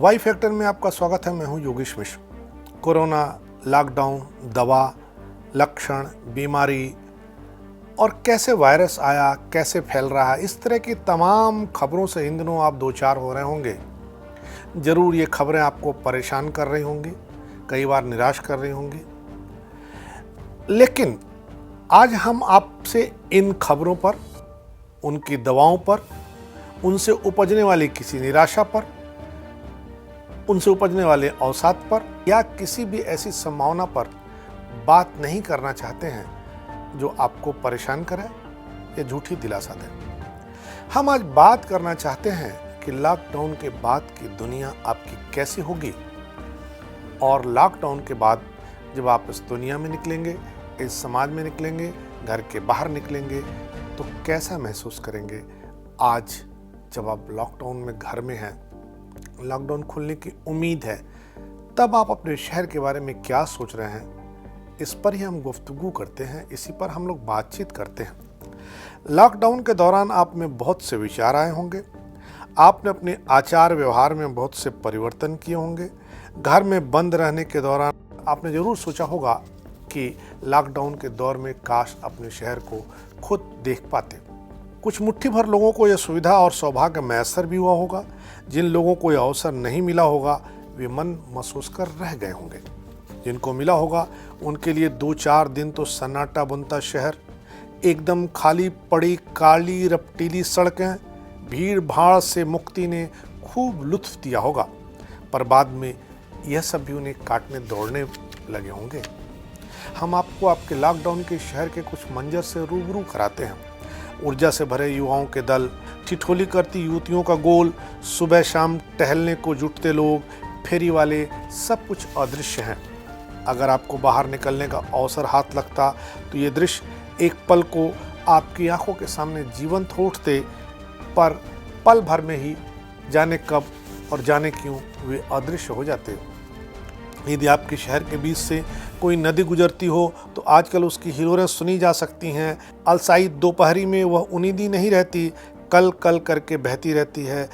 Y factor में आपका स्वागत है। मैं हूं योगेश मिश्र। कोरोना, लॉकडाउन, दवा, लक्षण, बीमारी और कैसे वायरस आया, कैसे फैल रहा है, इस तरह की तमाम खबरों से इन दिनों आप दो चार हो रहे होंगे। ज़रूर ये खबरें आपको परेशान कर रही होंगी, कई बार निराश कर रही होंगी। लेकिन आज हम आपसे इन खबरों पर, उनकी दवाओं पर, उनसे उपजने वाली किसी निराशा पर, उनसे उपजने वाले अवसाद पर या किसी भी ऐसी संभावना पर बात नहीं करना चाहते हैं जो आपको परेशान करे या झूठी दिलासा दे। हम आज बात करना चाहते हैं कि लॉकडाउन के बाद की दुनिया आपकी कैसी होगी और लॉकडाउन के बाद जब आप इस दुनिया में निकलेंगे, इस समाज में निकलेंगे, घर के बाहर निकलेंगे तो कैसा महसूस करेंगे। आज जब आप लॉकडाउन में घर में हैं, लॉकडाउन खुलने की उम्मीद है, तब आप अपने शहर के बारे में क्या सोच रहे हैं, इस पर ही हम गुफ्तगू करते हैं, इसी पर हम लोग बातचीत करते हैं। लॉकडाउन के दौरान आप में बहुत से विचार आए होंगे, आपने अपने आचार व्यवहार में बहुत से परिवर्तन किए होंगे। घर में बंद रहने के दौरान आपने ज़रूर सोचा होगा कि लॉकडाउन के दौर में काश अपने शहर को खुद देख पाते। कुछ मुट्ठी भर लोगों को यह सुविधा और सौभाग्य मैसर भी हुआ होगा। जिन लोगों को यह अवसर नहीं मिला होगा वे मन महसूस कर रह गए होंगे। जिनको मिला होगा उनके लिए 2-4 दिन तो सन्नाटा बुनता शहर, एकदम खाली पड़ी काली रपटीली सड़कें, भीड़ भाड़ से मुक्ति ने खूब लुत्फ दिया होगा। पर बाद में यह सब भी उन्हें काटने दौड़ने लगे होंगे। हम आपको आपके लॉकडाउन के शहर के कुछ मंजर से रूबरू कराते हैं। ऊर्जा से भरे युवाओं के दल, ठिठोली करती युवतियों का गोल, सुबह शाम टहलने को जुटते लोग, फेरी वाले, सब कुछ अदृश्य हैं। अगर आपको बाहर निकलने का अवसर हाथ लगता तो ये दृश्य एक पल को आपकी आंखों के सामने जीवंत हो उठते, पर पल भर में ही जाने कब और जाने क्यों वे अदृश्य हो जाते। यदि आपके शहर के बीच से कोई नदी गुजरती हो तो आजकल उसकी हिलोरें सुनी जा सकती हैं। अलसाई दोपहरी में वह उनीदी नहीं रहती, कल कल करके बहती रहती है।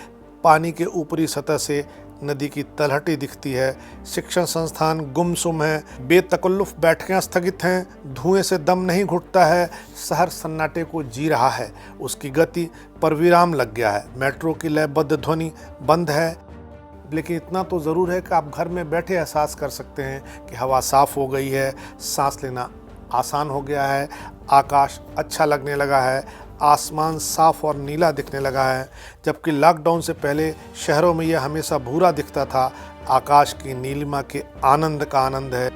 पानी के ऊपरी सतह से नदी की तलहटी दिखती है। शिक्षण संस्थान गुमसुम है, बेतकल्लुफ बैठकें स्थगित हैं, धुएं से दम नहीं घुटता है। शहर सन्नाटे को जी रहा है, उसकी गति पर विराम लग गया है। मेट्रो की लयबद्ध ध्वनि बंद है, लेकिन इतना तो ज़रूर है कि आप घर में बैठे एहसास कर सकते हैं कि हवा साफ़ हो गई है, सांस लेना आसान हो गया है, आकाश अच्छा लगने लगा है, आसमान साफ और नीला दिखने लगा है। जबकि लॉकडाउन से पहले शहरों में यह हमेशा भूरा दिखता था। आकाश की नीलिमा के आनंद का आनंद है।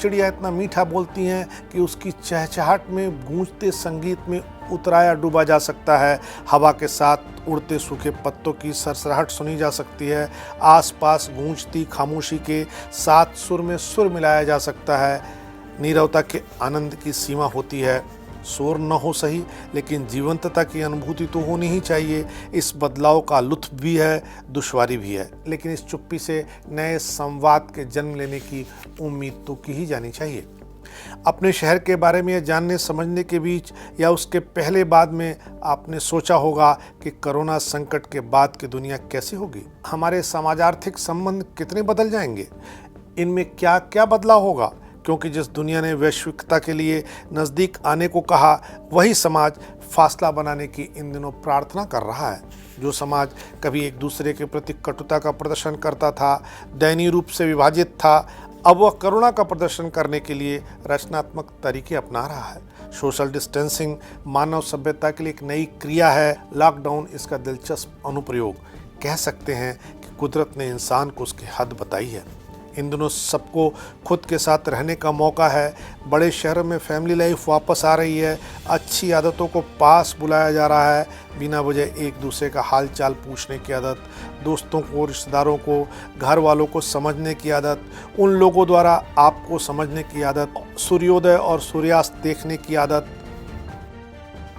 चिड़िया इतना मीठा बोलती हैं कि उसकी चहचहाट में गूंजते संगीत में उतराया डूबा जा सकता है। हवा के साथ उड़ते सूखे पत्तों की सरसराहट सुनी जा सकती है। आसपास गूंजती खामोशी के साथ सुर में सुर मिलाया जा सकता है। नीरवता के आनंद की सीमा होती है। शोर न हो सही, लेकिन जीवंतता की अनुभूति तो होनी ही चाहिए। इस बदलाव का लुत्फ भी है, दुश्वारी भी है, लेकिन इस चुप्पी से नए संवाद के जन्म लेने की उम्मीद तो की ही जानी चाहिए। अपने शहर के बारे में जानने समझने के बीच या उसके पहले बाद में आपने सोचा होगा कि कोरोना संकट के बाद की दुनिया कैसी होगी, हमारे समाजार्थिक संबंध कितने बदल जाएंगे, इनमें क्या क्या बदलाव होगा। क्योंकि जिस दुनिया ने वैश्विकता के लिए नज़दीक आने को कहा, वही समाज फासला बनाने की इन दिनों प्रार्थना कर रहा है। जो समाज कभी एक दूसरे के प्रति कटुता का प्रदर्शन करता था, दयनीय रूप से विभाजित था, अब वह करुणा का प्रदर्शन करने के लिए रचनात्मक तरीके अपना रहा है। सोशल डिस्टेंसिंग मानव सभ्यता के लिए एक नई क्रिया है। लॉकडाउन इसका दिलचस्प अनुप्रयोग। कह सकते हैं कि कुदरत ने इंसान को उसकी हद बताई है। इन दिनों सबको खुद के साथ रहने का मौका है। बड़े शहरों में फैमिली लाइफ वापस आ रही है। अच्छी आदतों को पास बुलाया जा रहा है। बिना वजह एक दूसरे का हाल चाल पूछने की आदत, दोस्तों को, रिश्तेदारों को, घर वालों को समझने की आदत, उन लोगों द्वारा आपको समझने की आदत, सूर्योदय और सूर्यास्त देखने की आदत,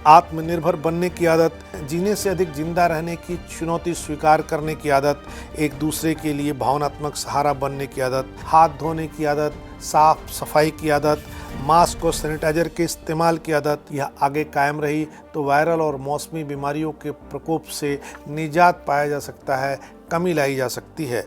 आत्मनिर्भर बनने की आदत, जीने से अधिक जिंदा रहने की चुनौती स्वीकार करने की आदत, एक दूसरे के लिए भावनात्मक सहारा बनने की आदत, हाथ धोने की आदत, साफ सफाई की आदत, मास्क और सैनिटाइजर के इस्तेमाल की आदत, यह आगे कायम रही तो वायरल और मौसमी बीमारियों के प्रकोप से निजात पाया जा सकता है, कमी लाई जा सकती है।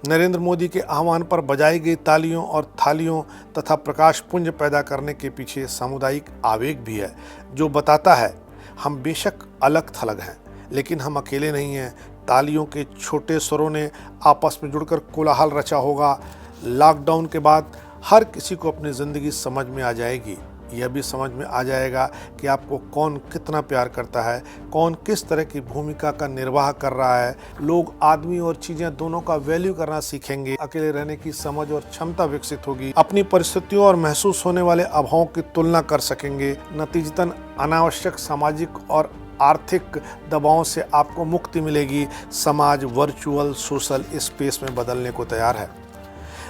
नरेंद्र मोदी के आह्वान पर बजाई गई तालियों और थालियों तथा प्रकाश पुंज पैदा करने के पीछे सामुदायिक आवेग भी है, जो बताता है हम बेशक अलग थलग हैं, लेकिन हम अकेले नहीं हैं। तालियों के छोटे स्वरों ने आपस में जुड़कर कोलाहल रचा होगा। लॉकडाउन के बाद हर किसी को अपनी ज़िंदगी समझ में आ जाएगी। यह भी समझ में आ जाएगा कि आपको कौन कितना प्यार करता है, कौन किस तरह की भूमिका का निर्वाह कर रहा है। लोग आदमी और चीज़ें दोनों का वैल्यू करना सीखेंगे। अकेले रहने की समझ और क्षमता विकसित होगी। अपनी परिस्थितियों और महसूस होने वाले अभावों की तुलना कर सकेंगे। नतीजतन अनावश्यक सामाजिक और आर्थिक दबावों से आपको मुक्ति मिलेगी। समाज वर्चुअल सोशल स्पेस में बदलने को तैयार है।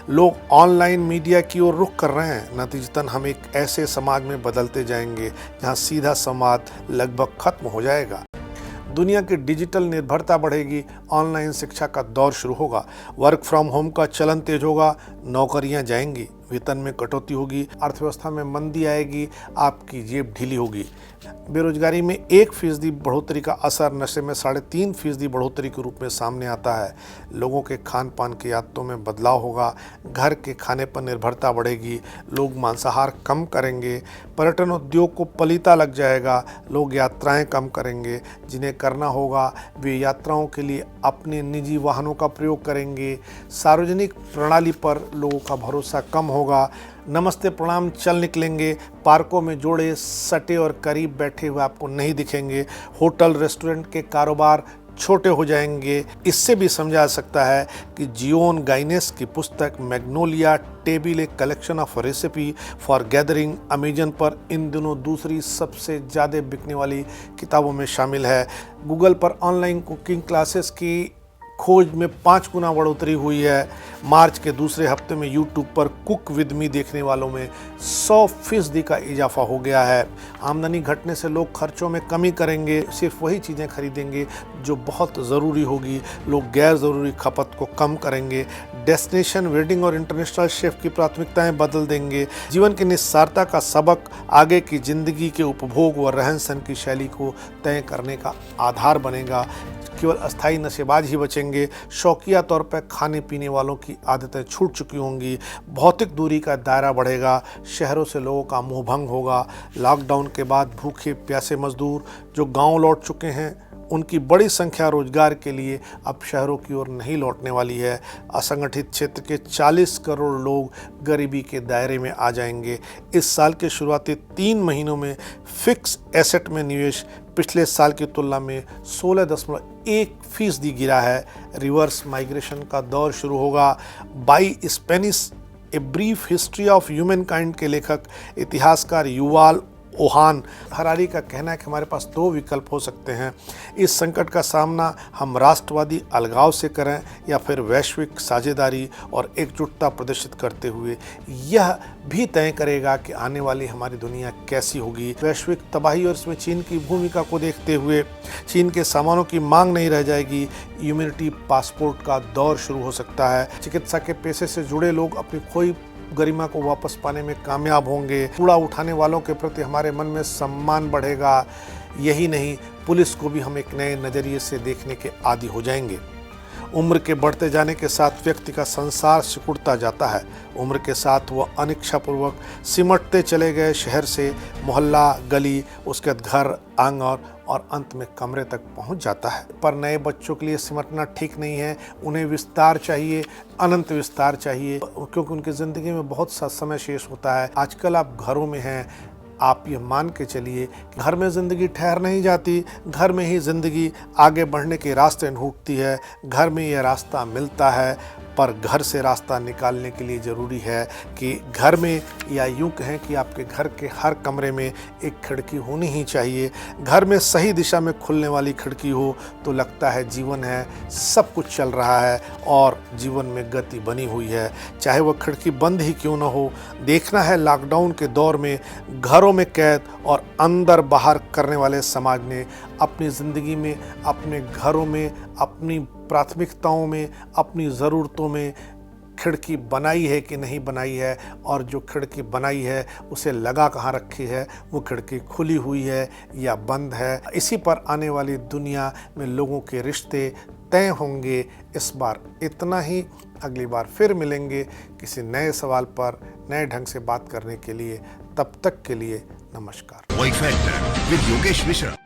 लोग ऑनलाइन मीडिया की ओर रुख कर रहे हैं। नतीजतन हम एक ऐसे समाज में बदलते जाएंगे जहां सीधा संवाद लगभग खत्म हो जाएगा। दुनिया की डिजिटल निर्भरता बढ़ेगी। ऑनलाइन शिक्षा का दौर शुरू होगा। वर्क फ्रॉम होम का चलन तेज होगा। नौकरियां जाएंगी, वेतन में कटौती होगी, अर्थव्यवस्था में मंदी आएगी, आपकी जेब ढीली होगी। बेरोजगारी में 1% बढ़ोतरी का असर नशे में 3.5% बढ़ोतरी के रूप में सामने आता है। लोगों के खान पान की आदतों में बदलाव होगा। घर के खाने पर निर्भरता बढ़ेगी। लोग मांसाहार कम करेंगे। पर्यटन उद्योग को पलीता लग जाएगा। लोग यात्राएं कम करेंगे। जिन्हें करना होगा वे यात्राओं के लिए अपने निजी वाहनों का प्रयोग करेंगे। सार्वजनिक प्रणाली पर लोगों का भरोसा कम होगा। नमस्ते प्रणाम चल निकलेंगे। पार्कों में जोड़े सटे और करीब बैठे हुए आपको नहीं दिखेंगे। होटल रेस्टोरेंट के कारोबार छोटे हो जाएंगे। इससे भी समझा जा सकता है कि जियोन गाइनेस की पुस्तक Magnolia table a collection of recipe for gathering Amazon पर इन दिनों दूसरी सबसे ज़्यादा बिकने वाली किताबों में शामिल है। गूगल पर ऑनलाइन कुकिंग क्लासेस की खोज में 5 गुना बढ़ोतरी हुई है। मार्च के दूसरे हफ्ते में यूट्यूब पर कुक विद मी देखने वालों में 100% का इजाफा हो गया है। आमदनी घटने से लोग खर्चों में कमी करेंगे। सिर्फ वही चीज़ें खरीदेंगे जो बहुत ज़रूरी होगी। लोग गैर ज़रूरी खपत को कम करेंगे। डेस्टिनेशन वेडिंग और इंटरनेशनल शेफ की प्राथमिकताएं बदल देंगे। जीवन की निस्सारता का सबक आगे की ज़िंदगी के उपभोग व रहन सहन की शैली को तय करने का आधार बनेगा। केवल अस्थायी नशेबाज ही बचेंगे। शौकिया तौर पर खाने पीने वालों की आदतें छूट चुकी होंगी। भौतिक दूरी का दायरा बढ़ेगा। शहरों से लोगों का मोह भंग होगा। लॉकडाउन के बाद भूखे प्यासे मजदूर जो गांव लौट चुके हैं, उनकी बड़ी संख्या रोजगार के लिए अब शहरों की ओर नहीं लौटने वाली है। असंगठित क्षेत्र के 40 करोड़ लोग गरीबी के दायरे में आ जाएंगे। इस साल के शुरुआती 3 महीनों में फिक्स एसेट में निवेश पिछले साल की तुलना में 16.1% गिरा है। रिवर्स माइग्रेशन का दौर शुरू होगा। By Spanish a brief history of human kind के लेखक इतिहासकार युवाल ओहान हरारी का कहना है कि हमारे पास 2 विकल्प हो सकते हैं। इस संकट का सामना हम राष्ट्रवादी अलगाव से करें या फिर वैश्विक साझेदारी और एकजुटता प्रदर्शित करते हुए। यह भी तय करेगा कि आने वाली हमारी दुनिया कैसी होगी। वैश्विक तबाही और इसमें चीन की भूमिका को देखते हुए चीन के सामानों की मांग नहीं रह जाएगी। इम्यूनिटी पासपोर्ट का दौर शुरू हो सकता है। चिकित्सा के पेशे से जुड़े लोग अपनी खोई गरिमा को वापस पाने में कामयाब होंगे। कूड़ा उठाने वालों के प्रति हमारे मन में सम्मान बढ़ेगा। यही नहीं, पुलिस को भी हम एक नए नज़रिए से देखने के आदी हो जाएंगे। उम्र के बढ़ते जाने के साथ व्यक्ति का संसार सिकुड़ता जाता है। उम्र के साथ वह अनिच्छापूर्वक सिमटते चले गए। शहर से मोहल्ला, गली, उसके बाद घर, आंगन और अंत में कमरे तक पहुंच जाता है। पर नए बच्चों के लिए सिमटना ठीक नहीं है। उन्हें विस्तार चाहिए, अनंत विस्तार चाहिए, क्योंकि उनकी ज़िंदगी में बहुत सा समय शेष होता है। आजकल आप घरों में हैं, आप ये मान के चलिए घर में ज़िंदगी ठहर नहीं जाती। घर में ही ज़िंदगी आगे बढ़ने के रास्ते ढूंढती है। घर में यह रास्ता मिलता है, पर घर से रास्ता निकालने के लिए ज़रूरी है कि घर में, या यूँ कहें कि आपके घर के हर कमरे में एक खिड़की होनी ही चाहिए। घर में सही दिशा में खुलने वाली खिड़की हो तो लगता है जीवन है, सब कुछ चल रहा है और जीवन में गति बनी हुई है। चाहे वह खिड़की बंद ही क्यों न हो। देखना है लॉकडाउन के दौर में घरों में कैद और अंदर बाहर करने वाले समाज ने अपनी ज़िंदगी में, अपने घरों में, अपनी प्राथमिकताओं में, अपनी ज़रूरतों में खिड़की बनाई है कि नहीं बनाई है, और जो खिड़की बनाई है उसे लगा कहाँ रखी है, वो खिड़की खुली हुई है या बंद है। इसी पर आने वाली दुनिया में लोगों के रिश्ते तय होंगे। इस बार इतना ही, अगली बार फिर मिलेंगे किसी नए सवाल पर नए ढंग से बात करने के लिए। तब तक के लिए नमस्कार। Y factor with Yogesh Mishra.